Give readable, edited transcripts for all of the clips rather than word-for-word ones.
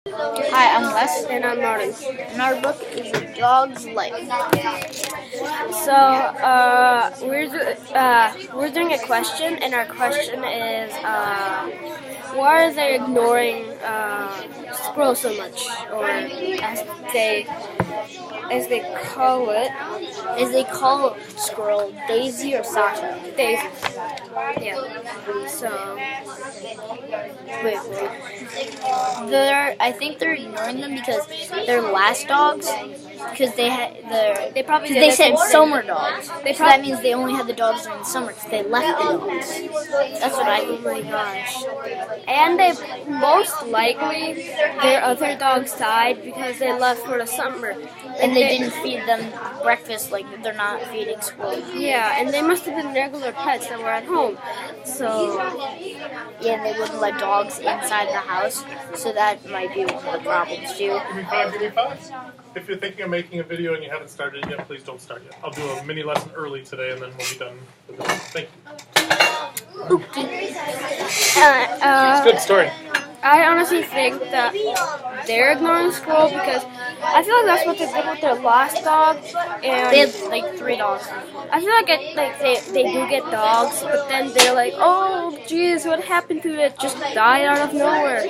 Hi, I'm Wes. And I'm Martin. And our book is A Dog's Life. So we're doing a question, and our question is why are they ignoring squirrels so much, or as they call it, As they call Squrriel, Daisy or Sasha. Daisy. Yeah. So Wait. I think they're ignoring them because they're last dogs. Because they probably they said did summer dogs. So that means they only had the dogs during the summer because they left the dogs. That's what I Oh think. my gosh. And they most likely their other dogs died because they left for the summer. And they didn't feed them breakfast like they're not feeding squirrels. Yeah, and they must have been regular pets that were at home. So yeah, they wouldn't let dogs inside the house. So that might be one of the problems too. Give me five. If you're thinking of making a video and you haven't started it yet, please don't start yet. I'll do a mini lesson early today, and then we'll be done with it. Thank you. It's a good story. I honestly think that they're ignoring squirrel because I feel like that's what they did with their last dog. And they had like 3 dogs. I feel like they do get dogs, but then they're like, oh, geez, what happened to it? Just died out of nowhere.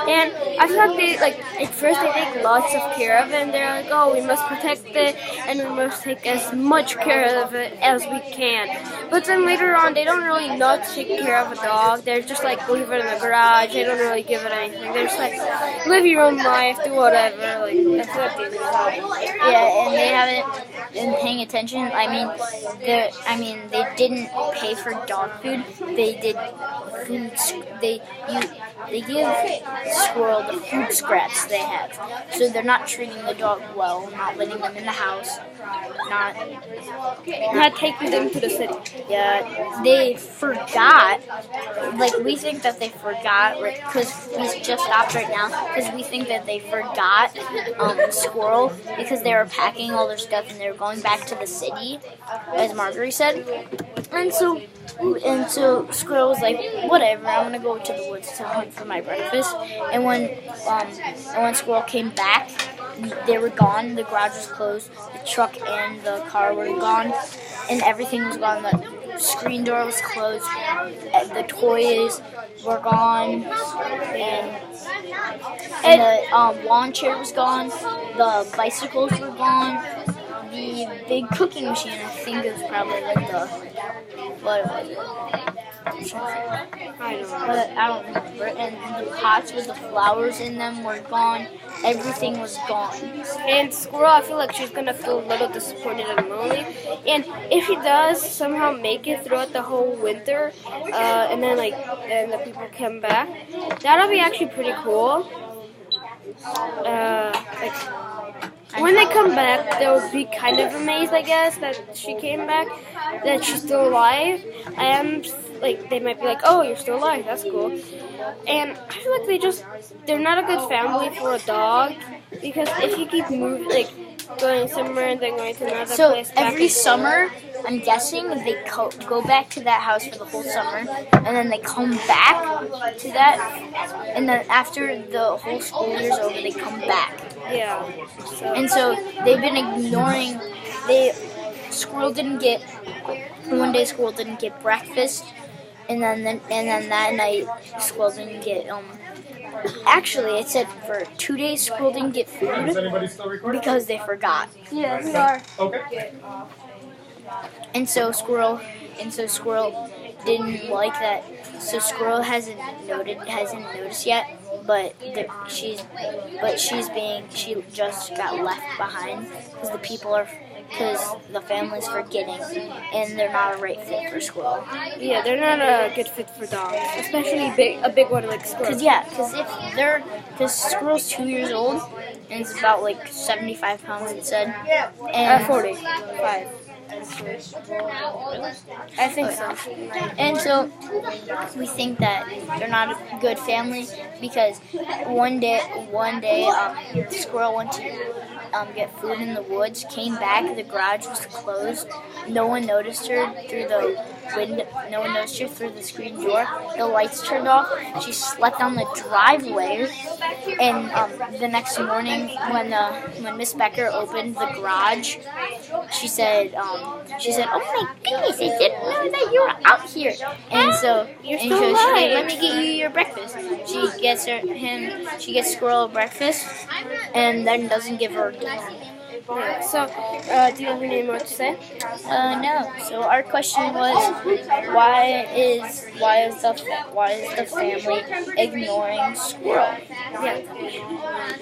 And I feel like they at first they take lots of care of it, and they're like, oh, we must protect it, and we must take as much care of it as we can. But then later on, they don't really know to take care of a dog. They're just like, leave it in the garage. They don't really give it anything. They're just like, live your own life, do whatever. Like, that's what they do. Yeah, and they haven't been paying attention. They didn't pay for dog food. They did food. They give Squrriel the food scraps they have. So they're not treating the dog well, not letting them in the house, not taking them to the city. Yeah, they forgot. Like, we think that they forgot, because we just stopped right now, because we think that they forgot Squrriel because they were packing all their stuff and they were going back to the city, as Marjorie said. And so Squrriel was like, whatever, I'm gonna go to the woods to hunt for my breakfast. And when Squrriel came back, they were gone. The garage was closed. The truck and the car were gone, and everything was gone. The screen door was closed. The toys were gone, and the lawn chair was gone. The bicycles were gone. The big cooking machine, I think it was probably like what was it? I don't remember. And the pots with the flowers in them were gone. Everything was gone. And Squrriel, I feel like she's gonna feel a little disappointed and lonely. And if she does somehow make it throughout the whole winter, and then the people come back, that'll be actually pretty cool. When they come back, they'll be kind of amazed, I guess, that she came back, that she's still alive, and they might be like, oh, you're still alive, that's cool. And I feel like they're not a good family for a dog, because if you keep moving, going somewhere and then going to another place. So every summer, I'm guessing they go back to that house for the whole summer, and then they come back to that, and then after the whole school year's over, they come back. Yeah. And so they've been ignoring. Squrriel didn't get. One day, Squrriel didn't get breakfast, and then that night, Squrriel didn't get. Actually, it said for 2 days, Squrriel didn't get food Is anybody still recording? because they forgot. Yeah, we are. Okay. And so Squrriel didn't like that. So Squrriel hasn't noticed yet, but she just got left behind because the family's forgetting, and they're not a right fit for Squrriel. Yeah, they're not a good fit for dogs, especially a big one like Squrriel. Because Squrriel's 2 years old, and it's about 75 pounds, it said. And 45. I think so. And so we think that they're not a good family because one day Squrriel went to get food in the woods. Came back, the garage was closed. No one noticed her through the window. No one noticed her through the screen door. The lights turned off. She slept on the driveway. And the next morning, when Miss Becker opened the garage, she said, "Oh my goodness, I didn't know that you were out here." And so, she's like, "Let me get you your breakfast." She gets Squrriel breakfast, and then doesn't give her dinner. Yeah. So, do you have any more to say? No. So our question was, why is the family ignoring Squrriel? Yeah.